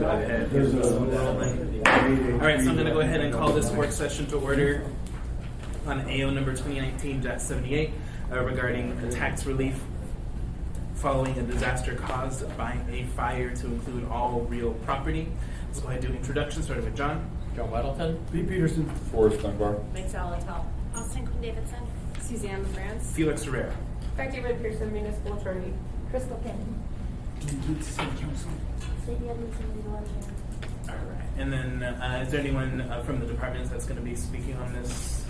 go ahead. All right, so I'm going to go ahead and call this work session to order on AO number 2019-78 regarding tax relief following a disaster caused by a fire to include all real property. Let's go ahead and do introductions, starting with John. John Weddleton. Lee Peterson. Forrest Dunbar. Mike Salatel. Austin Quinn Davidson. Suzanne France. Felix Herrera. Becky Red Pearson, Municipal Attorney. Crystal Kennedy. Sadie Edmondson, legal engineer. All right. And then is there anyone from the departments that's going to be speaking on this?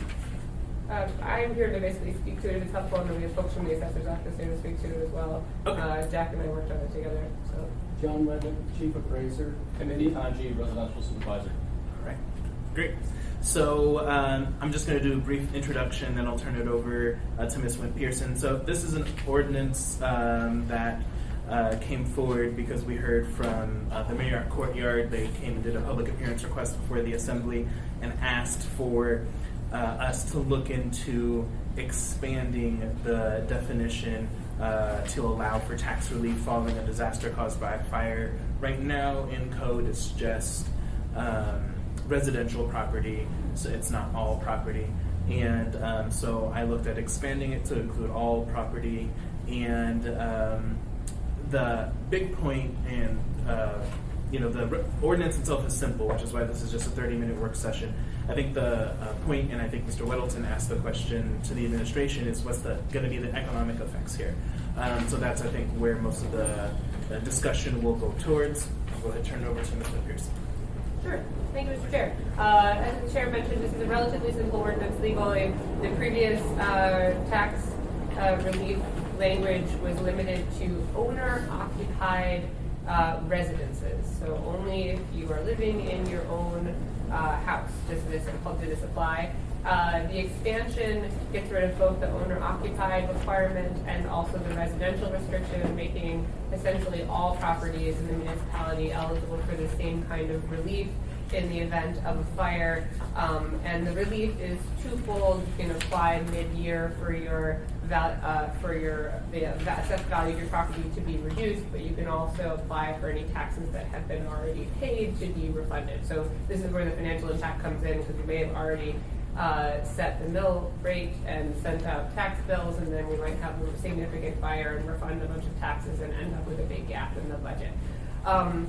I'm here to basically speak to it if it's helpful, and then we have folks from the assessor's office here to speak to it as well. Okay. Jack and I worked on it together. So. John Wedden, Chief Appraiser. Timothy Hanji, Residential Supervisor. All right. Great. So I'm just going to do a brief introduction, then I'll turn it over to Ms. Wynn Pearson. So this is an ordinance that came forward because we heard from the Marriott Courtyard. They came and did a public appearance request before the Assembly and asked for us to look into expanding the definition to allow for tax relief following a disaster caused by a fire. Right now in code it's just residential property, so it's not all property. And so I looked at expanding it to include all property. And the big point, and the ordinance itself is simple, which is why this is just a 30-minute work session. I think the point, and I think Mr. Weddleton asked the question to the administration, is what's going to be the economic effects here? So that's, I think, where most of the discussion will go towards. I'll go ahead and turn it over to Ms. Pearson. Sure. Thank you, Mr. Chair. As the Chair mentioned, this is a relatively simple ordinance legally. The previous tax relief language was limited to owner-occupied residences. So only if you are living in your own house does this apply. The expansion gets rid of both the owner-occupied requirement and also the residential restriction, making essentially all properties in the municipality eligible for the same kind of relief in the event of a fire. And the relief is twofold. You can apply mid-year for the assessed value of your property to be reduced, but you can also apply for any taxes that have been already paid to be refunded. So this is where the financial impact comes in, because you may have already set the mill rate and sent out tax bills, and then we might have a significant fire and refund a bunch of taxes and end up with a big gap in the budget.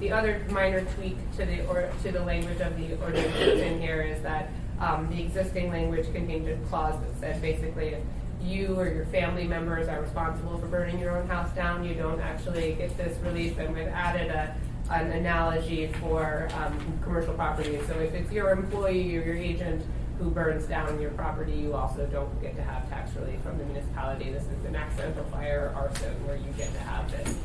The other minor tweak to the language of the ordinance that's in here is that the existing language contained a clause that said basically if you or your family members are responsible for burning your own house down, you don't actually get this relief, and we've added an analogy for commercial property. So if it's your employee or your agent who burns down your property, you also don't get to have tax relief from the municipality. This is an accidental fire or arson where you get to have this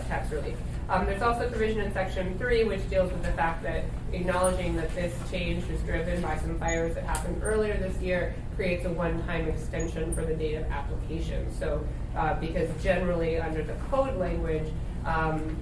tax relief. There's also a provision in Section 3 which deals with the fact that acknowledging that this change is driven by some fires that happened earlier this year creates a one-time extension for the date of application. So because generally under the code language, an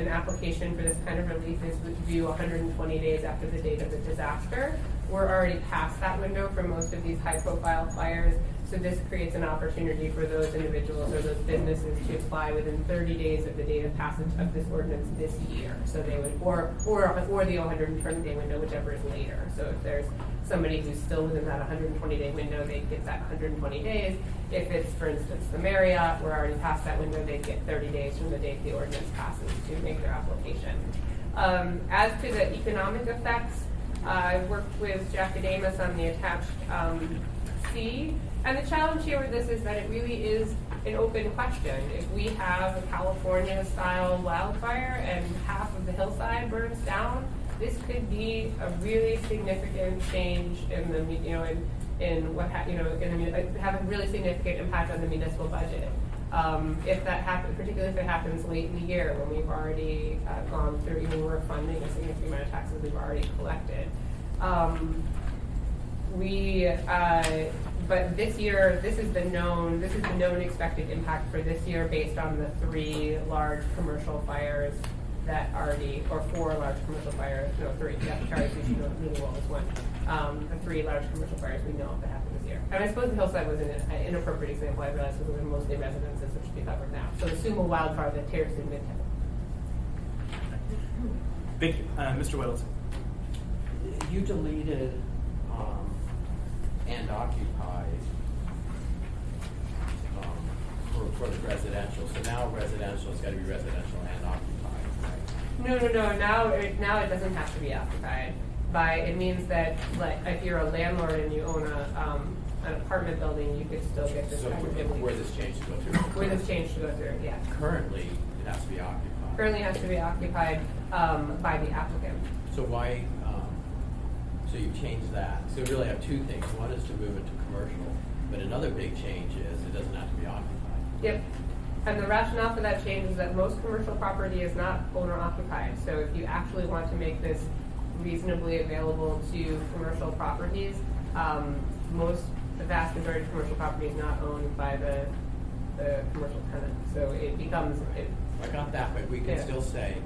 application for this kind of relief is due 120 days after the date of the disaster. We're already past that window for most of these high-profile fires, so this creates an opportunity for those individuals or those businesses to apply within 30 days of the date of passage of this ordinance this year. So they would, or the 120-day window, whichever is later. So if there's somebody who's still within that 120-day window, they get that 120 days. If it's, for instance, the Marriott, we're already past that window, they get 30 days from the date the ordinance passes to make their application. As to the economic effects, I worked with Jack Adamus on the attached C, and the challenge here with this is that it really is an open question. If we have a California-style wildfire and half of the hillside burns down, this could be a really significant change in the, have a really significant impact on the municipal budget. If that happens, particularly if it happens late in the year when we've already gone through, even we're funding a significant amount of taxes we've already collected. But this year, this is the known expected impact for this year based on the 3 large commercial fires that already, or 4 large commercial fires, no, 3, yeah, Charlie Sushi really well was one. The 3 large commercial fires we know of that happened this year. And I suppose the hillside was an inappropriate example, I realized, because it was mostly residences, which should be covered now. So assume a wildfire that tears through Midtown. Thank you. Mr. Weddleton. You deleted and occupied for the residential. So now residential has got to be residential and occupied, right? No. Now it doesn't have to be occupied. It means that, like, if you're a landlord and you own an apartment building, you could still get this So kind of relief. where this change to go through? Where this change to go through, yeah. Currently, it has to be occupied. Currently has to be occupied by the applicant. So why? So you changed that. So you really have two things. One is to move it to commercial, but another big change is it doesn't have to be occupied. Yep. And the rationale for that change is that most commercial property is not owner occupied. So if you actually want to make this reasonably available to commercial properties, the vast majority of commercial property is not owned by the commercial tenant. So it becomes. I got that, but we can Yeah. still say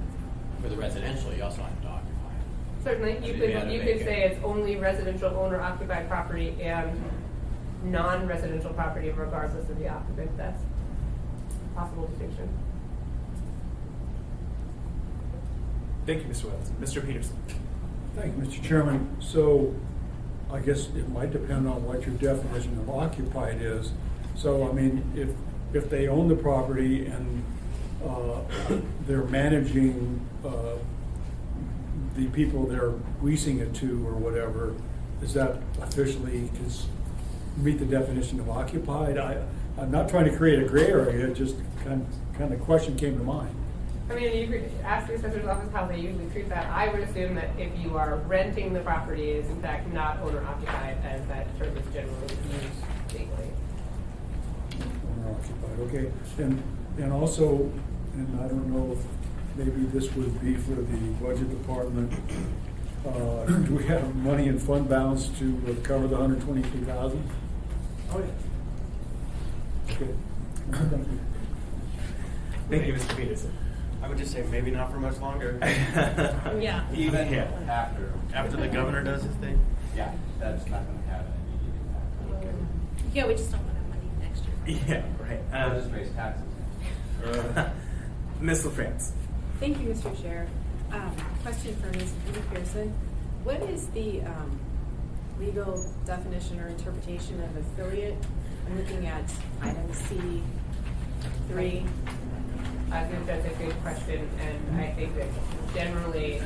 for the residential, you also have to occupy it. Certainly, So you you could gotta you make could it- say it's only residential owner occupied property and non-residential property regardless of the occupant. That's a possible distinction. Thank you, Mr. Weddleton. Mr. Peterson. Thank you, Mr. Chairman. So I guess it might depend on what your definition of occupied is. So, I mean, if they own the property and they're managing the people they're leasing it to or whatever, does that officially meet the definition of occupied? I'm not trying to create a gray area, just kind of question came to mind. I mean, you could ask the assessor's office how they usually treat that. I would assume that if you are renting the property, it is in fact not owner occupied, as that term is generally used legally. Owner occupied, okay. And also, and I don't know if maybe this would be for the budget department, do we have money in fund balance to cover the $123,000? Oh, yeah. Okay. Thank you. Thank you, Mr. Peterson. I would just say maybe not for much longer. Yeah. Even Yeah. after the governor does his thing. Yeah, that's not going to have an immediate impact. Yeah, we just don't want that money next year. Yeah, right. We'll just raise taxes. Ms. LaFrance. Thank you, Mr. Chair. Question for Ms. Peterson. What is the legal definition or interpretation of affiliate? I'm looking at item C3. I think that's a good question, and I think that generally,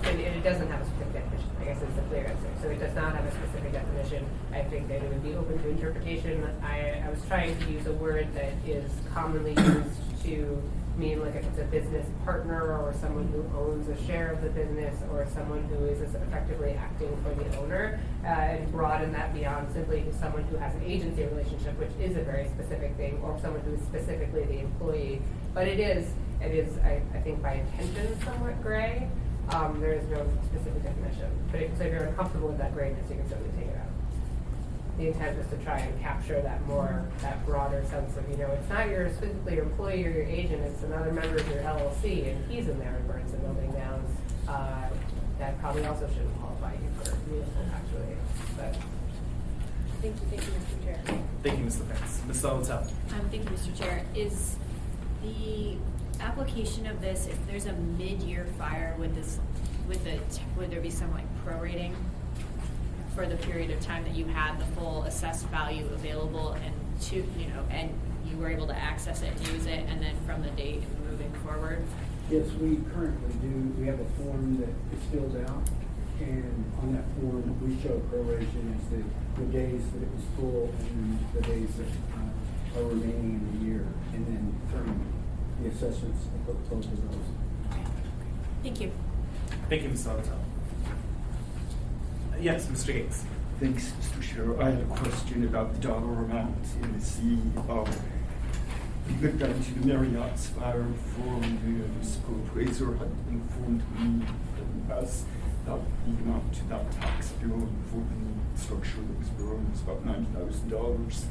and it doesn't have a specific definition. I guess it's a clear answer. So it does not have a specific definition. I think that it would be open to interpretation. I was trying to use a word that is commonly used to mean like if it's a business partner or someone who owns a share of the business or someone who is effectively acting for the owner, and broaden that beyond simply someone who has an agency relationship, which is a very specific thing, or someone who is specifically the employee. But it is, I think by intention somewhat gray. There is no specific definition. But so if you're uncomfortable with that grayness, you can certainly take it out. The intent was to try and capture that that broader sense of, it's not specifically your employee or your agent, it's another member of your LLC, and he's in there and burns the building down. That probably also shouldn't qualify you for municipal tax relief. But Thank you, Mr. Chair. Thank you, Ms. LaFrance. Ms. Solotel. Thank you, Mr. Chair. Is the application of this, if there's a mid-year fire, would there be some like prorating for the period of time that you had the full assessed value available and and you were able to access it and use it, and then from the date moving forward? Yes, we currently do. We have a form that is filled out, and on that form, we show proration as the days that it was full and the days that are remaining in the year, and then from the assessments of both of those. Thank you. Thank you, Ms. Solotel. Yes, Mr. Gates. Thanks, Mr. Chair. I had a question about the dollar amount in the C. You looked into the Marriott's fire form. The municipal appraiser had informed me as that the amount to that tax bill for the structure that was burned was about $90,000,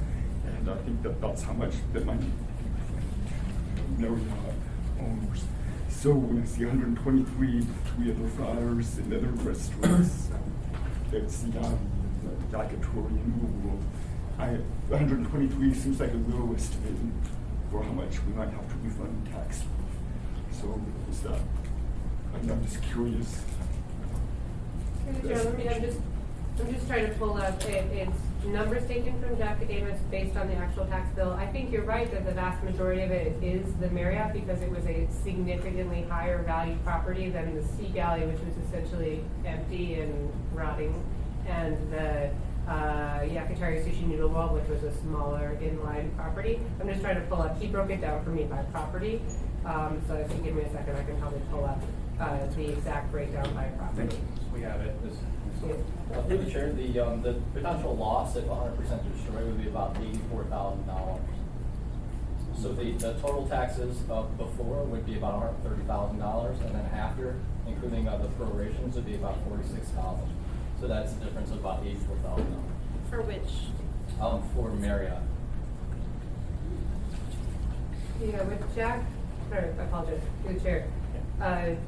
and I think that's how much the money Marriott owners. So when I see 123 three other fires in other restaurants, it's the Dagatory and World. 123 seems like a low estimate for how much we might have to refund tax. So is that I'm just curious. I'm just trying to pull up, it's numbers taken from Jack Amos based on the actual tax bill. I think you're right that the vast majority of it is the Marriott because it was a significantly higher value property than the Sea Galley, which was essentially empty and rotting, and the Yakatari Sushi Noodle Wall, which was a smaller inline property. I'm just trying to pull up, he broke it down for me by property, so if you give me a second, I can probably pull up the exact breakdown by property. We have it. Through the chair, the potential loss if 100% destroyed would be about $84,000. So the total taxes of before would be about $130,000, and then after, including the prorations, would be about $46,000. So that's a difference of about $84,000. For which? For Marriott. Yeah, with Jack, sorry, I apologize, through the chair.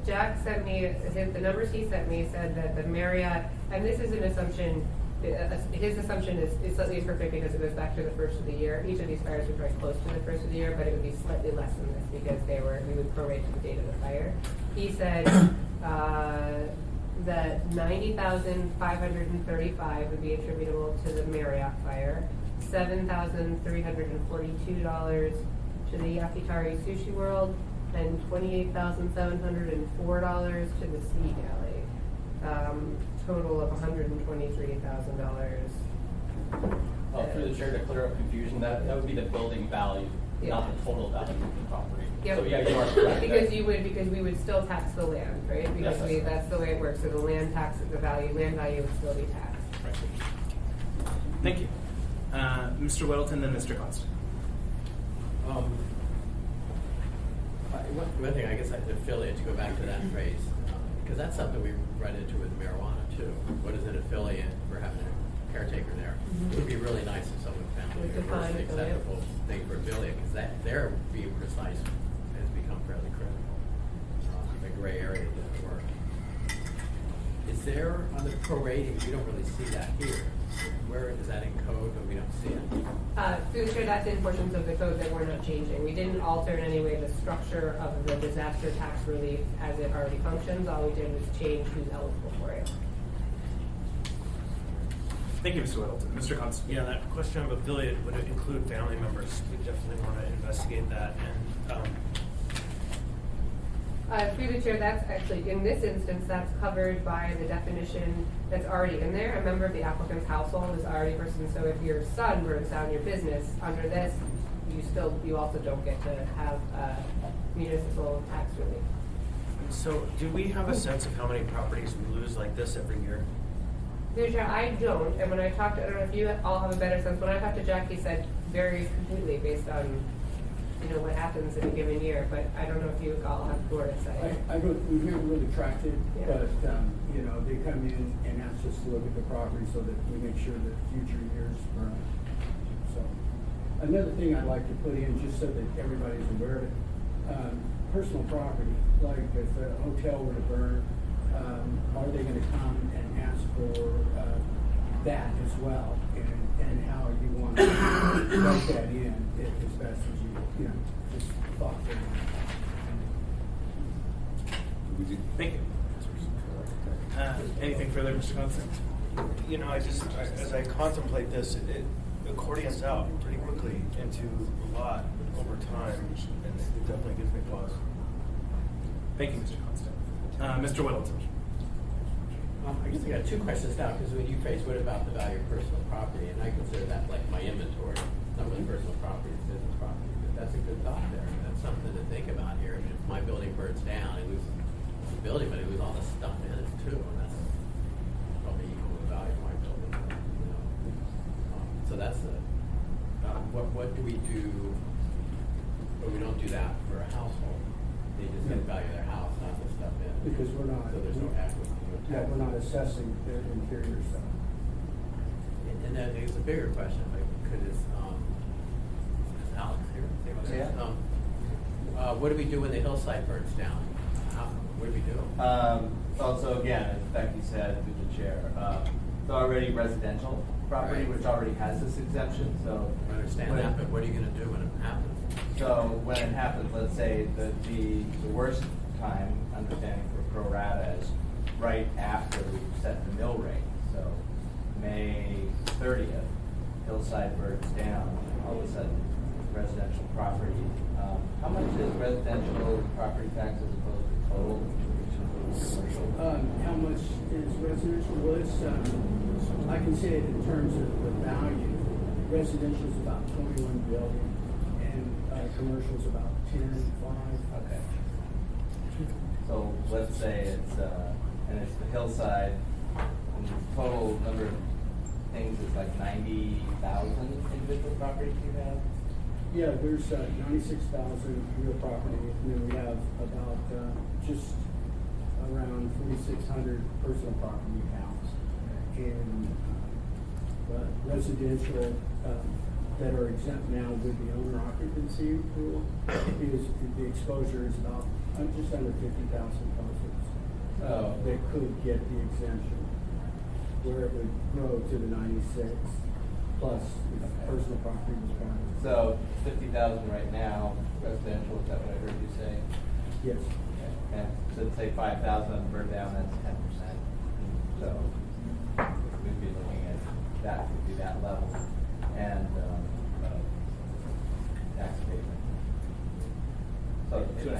Jack sent me, the numbers he sent me said that the Marriott, and this is an assumption, his assumption is slightly imperfect because it goes back to the first of the year. Each of these fires were very close to the first of the year, but it would be slightly less than this because we would prorate to the date of the fire. He said that $90,535 would be attributable to the Marriott fire, $7,342 to the Yakatari Sushi World, and $28,704 to the Sea Galley. Total of $123,000. Through the chair, to clear up confusion, that would be the building value, not the total value of the property. Yep. So yeah, you are correct. Because we would still tax the land, right? Because Yes, that's the way it works. So the land tax, land value would still be taxed. Right. Thank you. Mr. Weddleton, then Mr. Constant. One thing, I guess I'd affiliate, to go back to that phrase, because that's something we run into with marijuana too. What is an affiliate for having a caretaker there? It would be really nice if someone found a universally acceptable thing for affiliate, because that their being precise has become fairly critical. The gray area doesn't work. Is there, on the prorating, we don't really see that here. Where is that in code, but we don't see it? Through the chair, that's in portions of the code that we're not changing. We didn't alter in any way the structure of the disaster tax relief as it already functions. All we did was change who's eligible for it. Thank you, Mr. Weddleton. Mr. Constant. Yeah, that question of affiliate, would it include family members? We definitely want to investigate that. And Through the chair, that's actually, in this instance, that's covered by the definition that's already in there. A member of the applicant's household is already a person, so if your son burns down your business, under this, you also don't get to have municipal tax relief. so do we have a sense of how many properties we lose like this every year? Through the chair, I don't, and when I talked, I don't know if you all have a better sense, when I talked to Jack, he said varies completely based on what happens in a given year, but I don't know if you all have more insight. We've never really tracked it, Yeah. but, they come in and ask us to look at the property so that we make sure that future years burn. So, another thing I'd like to put in, just so that everybody's aware of it, personal property, like if a hotel were to burn, are they gonna come and ask for, that as well, and how you want to write that in as best as you just thought. Thank you. Anything further, Mr. Constant? As I contemplate this, it accordions out pretty quickly into a lot over time, and it definitely gives me pause. Thank you, Mr. Constant. Mr. Weddleton. I guess I got two questions now, because when you phrase what about the value of personal property, and I consider that like my inventory, not really personal property, it's business property, but that's a good thought there. That's something to think about here. I mean, if my building burns down, it loses the building, but it loses all the stuff in it too, and that's probably equal to the value of my building. So that's the, what do we do, but we don't do that for a household. They just get the value of their house, not the stuff in it. Because we're not. So there's no equity. Yeah, we're not assessing their interior stuff. And then there's a bigger question, if I could, is Alex here? Yeah. What do we do when the hillside burns down? What do we do? So again, as Becky said through the chair, it's already residential property, Right. which already has this exemption, so. I understand that, but what are you gonna do when it happens? So when it happens, let's say that the worst time, understanding for right after we set the mill rate. So May 30th, Hillside burns down, all of a sudden residential property. How much is residential property tax as opposed to total, which includes commercial? How much is residential? Well, it's, I can say it in terms of the value. Residential is about 21 billion, and commercial is about 10.5. Okay. So let's say it's, and it's the Hillside, and the total number of things is like 90,000 individual properties you have? Yeah, there's 96,000 real property, and then we have about just around 4,600 personal property accounts. And residential that are exempt now with the owner occupancy rule is, the exposure is about just under 50,000 households. That could get the exemption, where it would grow to the 96 plus if personal property was private. So 50,000 right now, residential, is that what I heard you say? Yes. Okay. So say 5,000 burned down, that's 10%. So we'd be looking at, that would be that level. And tax abatement. So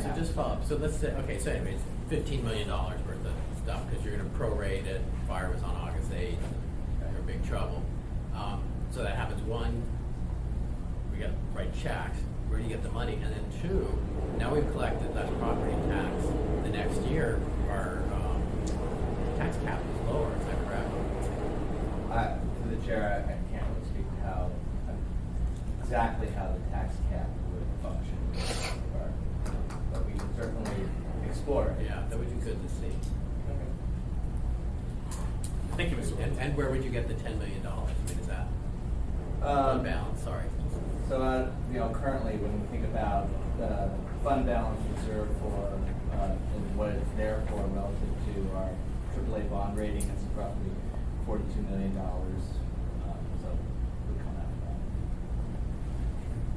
So just follow up. So let's say, okay, so anyways, $15 million worth of stuff, because you're gonna prorate it, fire was on August 8th, you're in big trouble. So that happens, one, we got to write checks, where do you get the money? And then two, now we've collected that property tax, the next year, our tax cap is lower, is that correct? To the chair, I can't really speak to how, exactly how the tax cap would function in this regard. But we can certainly explore it. Yeah, that would be good to see. Thank you, Mr. Williams. And where would you get the $10 million? I mean, is that fund balance? Sorry. So, currently, when we think about the fund balance reserved for and what it's there for relative to our AAA bond rating, it's roughly $42 million. So, we come out of that.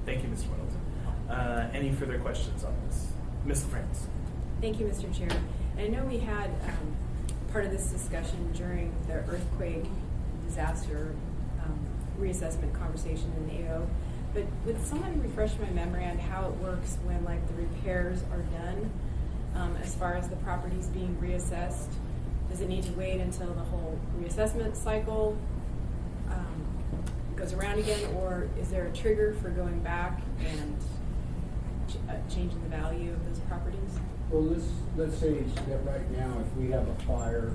Thank you, Mr. Middleton. Any further questions on this? Ms. LaFrance. Thank you, Mr. Chair. And I know we had part of this discussion during the earthquake disaster reassessment conversation in the AO, but would someone refresh my memory on how it works when like the repairs are done as far as the properties being reassessed? Does it need to wait until the whole reassessment cycle goes around again, or is there a trigger for going back and changing the value of those properties? Well, let's say that right now, if we have a fire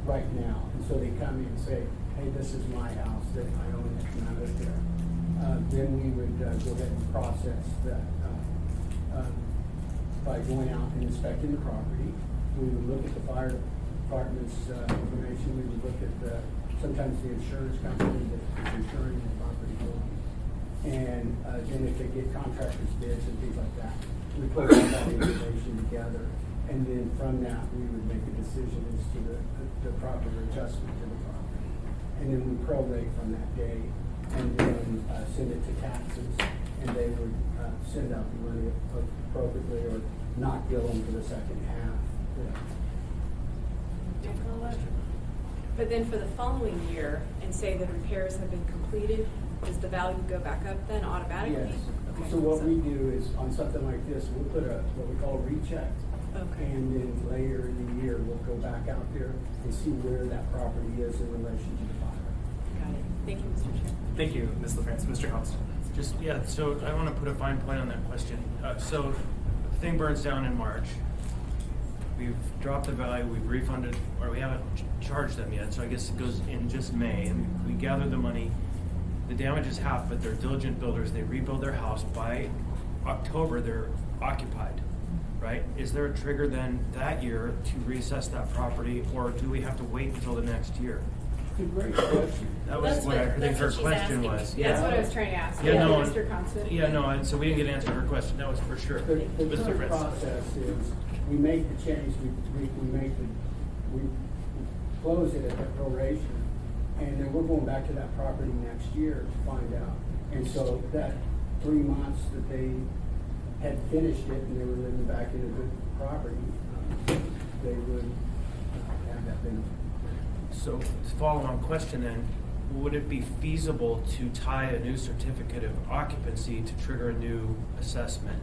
right now, and so they come in and say, hey, this is my house that I own it and I live there, then we would go ahead and process that by going out and inspecting the property. We would look at the fire department's information. We would look at sometimes the insurance company that is insuring the property building. And then if they get contractors' bids and things like that, we put all that information together, and then from that we would make a decision as to the proper adjustment to the property. And then we prorate from that day, and then send it to taxes, and they would send out the money appropriately or not bill them for the second half. But then for the following year, and say the repairs have been completed, does the value go back up then automatically? Yes. Okay, So what we do is, on something like this, we'll put what we call a recheck. Okay. And then later in the year, we'll go back out there and see where that property is in relation to the fire. Got it. Thank you, Mr. Chair. Thank you, Ms. LaFrance. Mr. Constant. So I want to put a fine point on that question. So the thing burns down in March. We've dropped the value, we've refunded, or we haven't charged them yet, so I guess it goes in just May, and we gather the money. The damage is half, but they're diligent builders. They rebuild their house. By October, they're occupied, right? Is there a trigger then that year to reassess that property, or do we have to wait until the next year? It's a great question. That was what I think her she's question asking. was. That's what I was trying to ask. Yeah, no, Mr. Constant. Yeah, no, so we didn't get an answer to her question. That was for sure. The Mr. current Prince. process is, we make the change, we close it at the proration, and then we're going back to that property next year to find out. And so that 3 months that they had finished it and they were living back in a good property, they would So, follow-on question then, would it be feasible to tie a new certificate of occupancy to trigger a new assessment?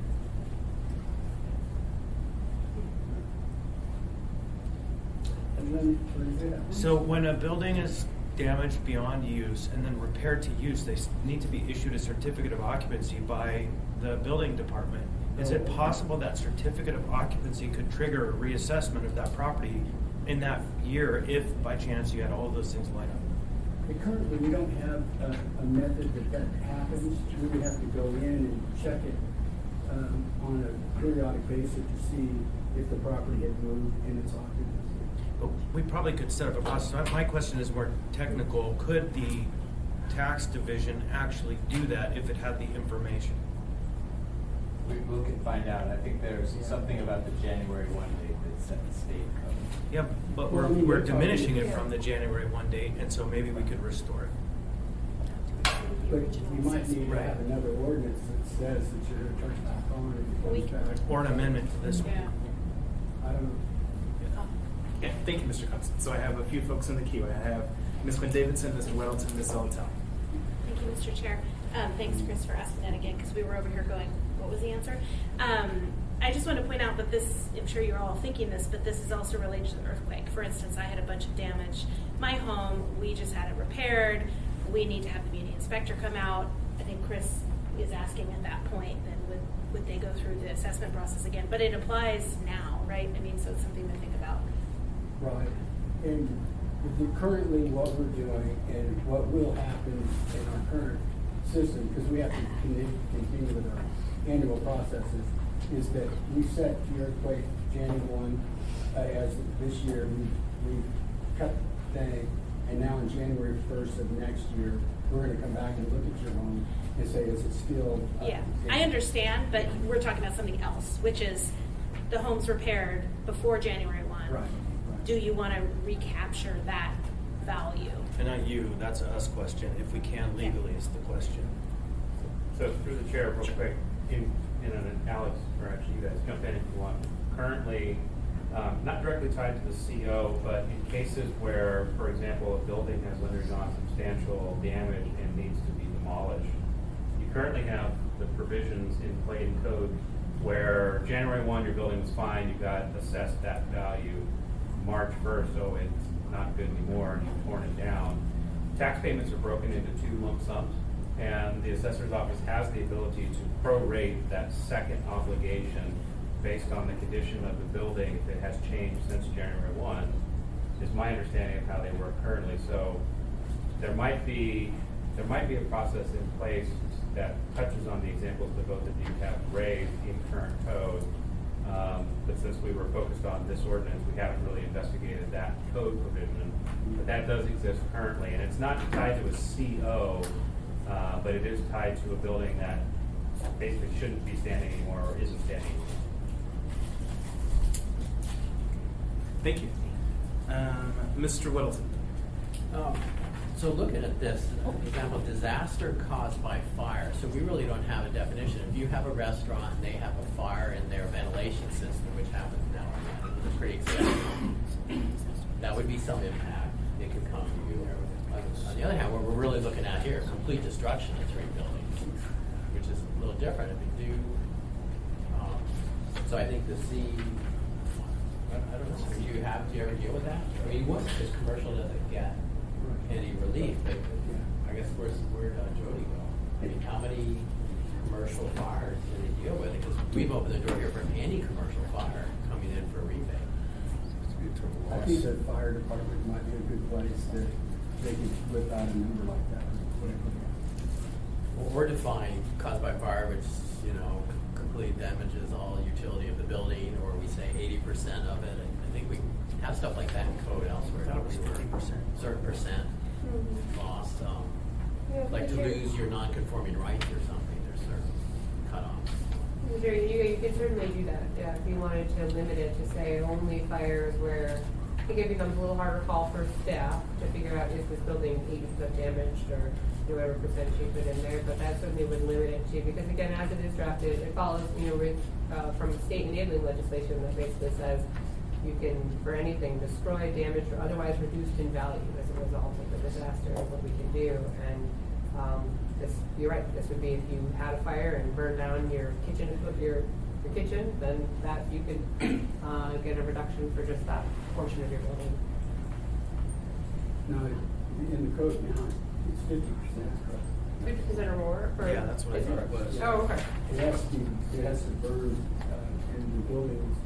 And then, what is it? So when a building is damaged beyond use and then repaired to use, they need to be issued a certificate of occupancy by the building department. Is it possible that certificate of occupancy could trigger a reassessment of that property in that year if by chance you had all of those things lined up? Currently, we don't have a method that happens. We would have to go in and check it on a periodic basis to see if the property had moved in its occupancy. But we probably could set up a process. My question is more technical. Could the tax division actually do that if it had the information? We can find out. I think there's something about the January 1 date that set the state code. Yeah, but Well, I mean, we're we're talking- diminishing it from the January 1 date, and so maybe we could restore it. But we might need to Right. have another ordinance that says that you're going to turn it back on and it comes back. Or an amendment to this one. Yeah. I don't know. Yeah, thank you, Mr. Constant. So I have a few folks in the queue. I have Ms. Quinn Davidson, Mr. Weddleton, Ms. Zolotel. Thank you, Mr. Chair. Thanks, Chris, for asking that again, because we were over here going, what was the answer? I just want to point out that this, I'm sure you're all thinking this, but this is also related to the earthquake. For instance, I had a bunch of damage. My home, we just had it repaired. We need to have the beauty inspector come out. I think Chris is asking at that point, then would they go through the assessment process again? But it applies now, right? I mean, so it's something to think about. Right. And currently what we're doing and what will happen in our current system, because we have to continue with our annual processes, is that we set the earthquake January 1 as this year. We cut the thing, and now on January 1st of next year, we're going to come back and look at your home and say, is it still? Yeah, I understand, but we're talking about something else, which is the home's repaired before January 1. Right. Do you want to recapture that value? And not you, that's a us question. If we can legally is the question. So through the chair, real quick, in an Alex, or actually you guys jump in if you want. Currently, not directly tied to the CO, but in cases where, for example, a building has undergone substantial damage and needs to be demolished, you currently have the provisions in play in code where January 1 your building was fine, you got assessed that value. March 1st, so it's not good anymore, and you've torn it down. Tax payments are broken into 2 lump sums, and the assessor's office has the ability to prorate that second obligation based on the condition of the building if it has changed since January 1, is my understanding of how they work currently. So there might be a process in place that touches on the examples that both of you have raised in current code. But since we were focused on this ordinance, we haven't really investigated that code provision. But that does exist currently, and it's not tied to a CO, but it is tied to a building that basically shouldn't be standing anymore or isn't standing anymore. Thank you. Mr. Weddleton. So looking at this, for example, disaster caused by fire. So we really don't have a definition. If you have a restaurant and they have a fire in their ventilation system, which happens now, it's pretty exciting. That would be some impact. It could come to you. On the other hand, what we're really looking at here is complete destruction of 3 buildings, which is a little different if you do. So I think the C, I don't know, do you ever deal with that? I mean, what, because commercial doesn't get any relief, but I guess where'd Jody go? I mean, how many commercial fires do they deal with? Because we've opened the door here for any commercial fire coming in for a rebate. I think the fire department might be a good place to they can whip out a number like that. Well, we're defining caused by fire, which, completely damages all utility of the building, or we say 80% of it. I think we have stuff like that in code elsewhere. That was 50%. Certain percent lost. Like to lose your non-conforming rights or something, there's certain cutoffs. Sure, you could certainly do that, yeah, if you wanted to limit it to say only fires where I think it becomes a little harder call for staff to figure out is this building 80% damaged or whatever percentage you put in there, but that certainly would limit it to, because again, as it is drafted, it follows, from state enabling legislation that basically says You can, for anything, destroy, damage, or otherwise reduced in value as a result of the disaster is what we can do. And this, you're right, this would be if you had a fire and burned down your kitchen, then that you could get a reduction for just that portion of your building. Now, in the code now, it's 50%, correct? 50% or more? Or Yeah, that's what I is thought it was. Oh, okay. It has to burn in the buildings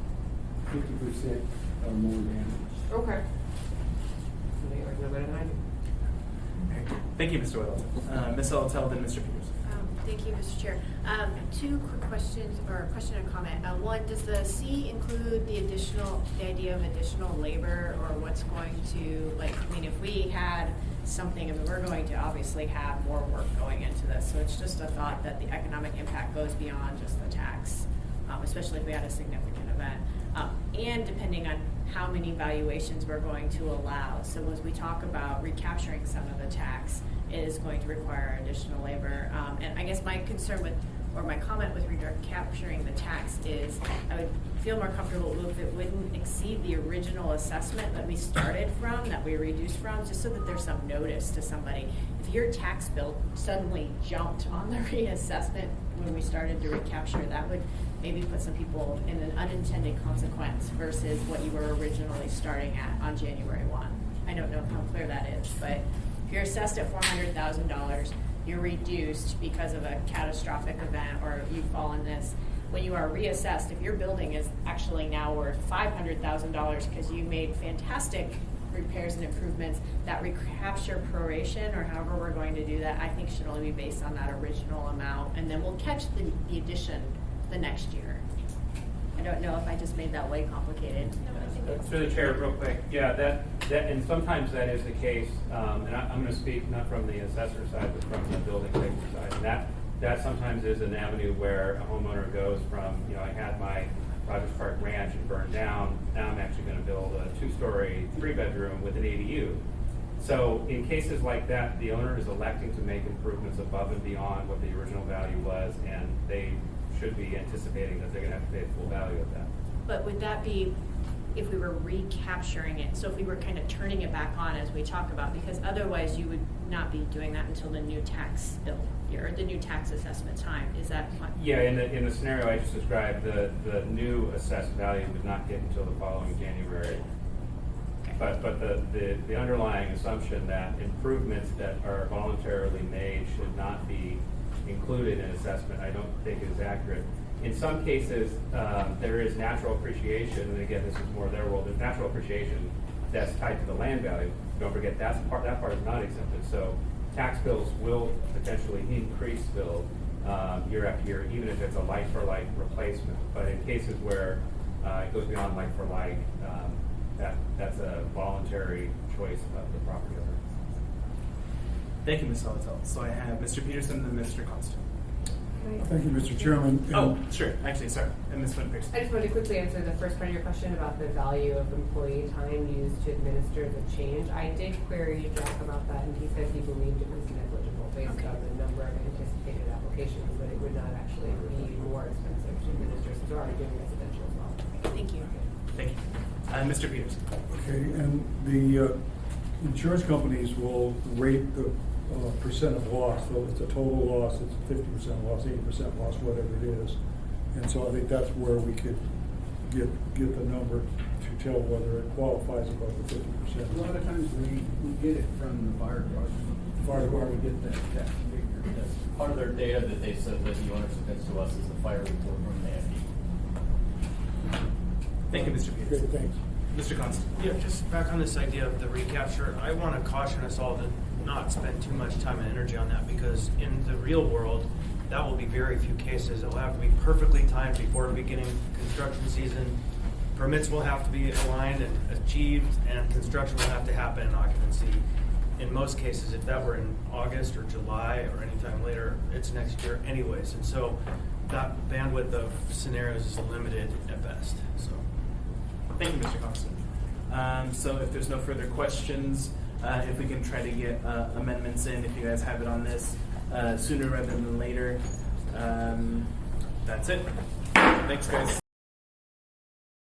50% or more damage. Okay. So you already know better than I do. Thank you, Mr. Whittle. Ms. Altell, then Mr. Peters. Thank you, Mr. Chair. Two quick questions, or a question and comment. One, does the C include the idea of additional labor, or what's going to, like, I mean, if we had something, I mean, we're going to obviously have more work going into this, so it's just a thought that the economic impact goes beyond just the tax, especially if we had a significant event, and depending on how many valuations we're going to allow. So as we talk about recapturing some of the tax, it is going to require additional labor. And I guess my concern with, or my comment with regard to capturing the tax is I would feel more comfortable if it wouldn't exceed the original assessment that we started from, that we reduced from, just so that there's some notice to somebody. If your tax bill suddenly jumped on the reassessment when we started to recapture, that would maybe put some people in an unintended consequence versus what you were originally starting at on January 1. I don't know how clear that is, but if you're assessed at $400,000, you're reduced because of a catastrophic event or you fall in this. When you are reassessed, if your building is actually now worth $500,000 because you made fantastic repairs and improvements, that recapture proration, or however we're going to do that, I think should only be based on that original amount, and then we'll catch the addition the next year. I don't know if I just made that way complicated. Through the chair, real quick. Yeah, that and sometimes that is the case. And I'm going to speak not from the assessor side, but from the building safety side. And that sometimes is an avenue where a homeowner goes from, you know, I had my Rogers Park Ranch and burned down. Now I'm actually going to build a 2-story, 3-bedroom with an ADU. So in cases like that, the owner is electing to make improvements above and beyond what the original value was, and they should be anticipating that they're going to have to pay the full value of that. But would that be if we were recapturing it? So if we were kind of turning it back on as we talk about, because otherwise you would not be doing that until the new tax bill year, or the new tax assessment time. Is that fine? Yeah, in the scenario I just described, the new assessed value would not get until the following January. Okay. But the underlying assumption that improvements that are voluntarily made should not be included in assessment, I don't think is accurate. In some cases, there is natural appreciation, and again, this is more their world. There's natural appreciation that's tied to the land value. Don't forget that part is not exempted. So tax bills will potentially increase still year after year, even if it's a like-for-like replacement. But in cases where it goes beyond like-for-like, that's a voluntary choice of the property owner. Thank you, Ms. Salatel. So I have Mr. Peterson and Mr. Constant. Thank you, Mr. Chairman. Oh, sure. Actually, sorry. And Ms. Pearson. I just wanted to quickly answer the first part of your question about the value of employee time used to administer the change. I did query Jack about that, and he said he believed it was negligible based on the number of anticipated applications, but it would not actually be more expensive to administer since we're already doing residential as well. Thank you. Thank you. Mr. Peterson. Okay, and the insurance companies will rate the percent of loss. So it's a total loss, it's 50% loss, 80% loss, whatever it is. And so I think that's where we could get the number to tell whether it qualifies above the 50%. A lot of times we get it from the fire department. Fire department, we get that figure. Yes. Part of their data that they said that the owner submits to us is the fire report from the AFD. Thank you, Mr. Peterson. Okay, thanks. Mr. Constant. Yeah, just back on this idea of the recapture, I want to caution us all to not spend too much time and energy on that, because in the real world, that will be very few cases. It will have to be perfectly timed before beginning construction season. Permits will have to be aligned and achieved, and construction will have to happen in occupancy. In most cases, if that were in August or July or anytime later, it's next year anyways. And so that bandwidth of scenarios is limited at best. So. Thank you, Mr. Constant. So if there's no further questions, if we can try to get amendments in, if you guys have it on this sooner rather than later. That's it. Thanks, guys.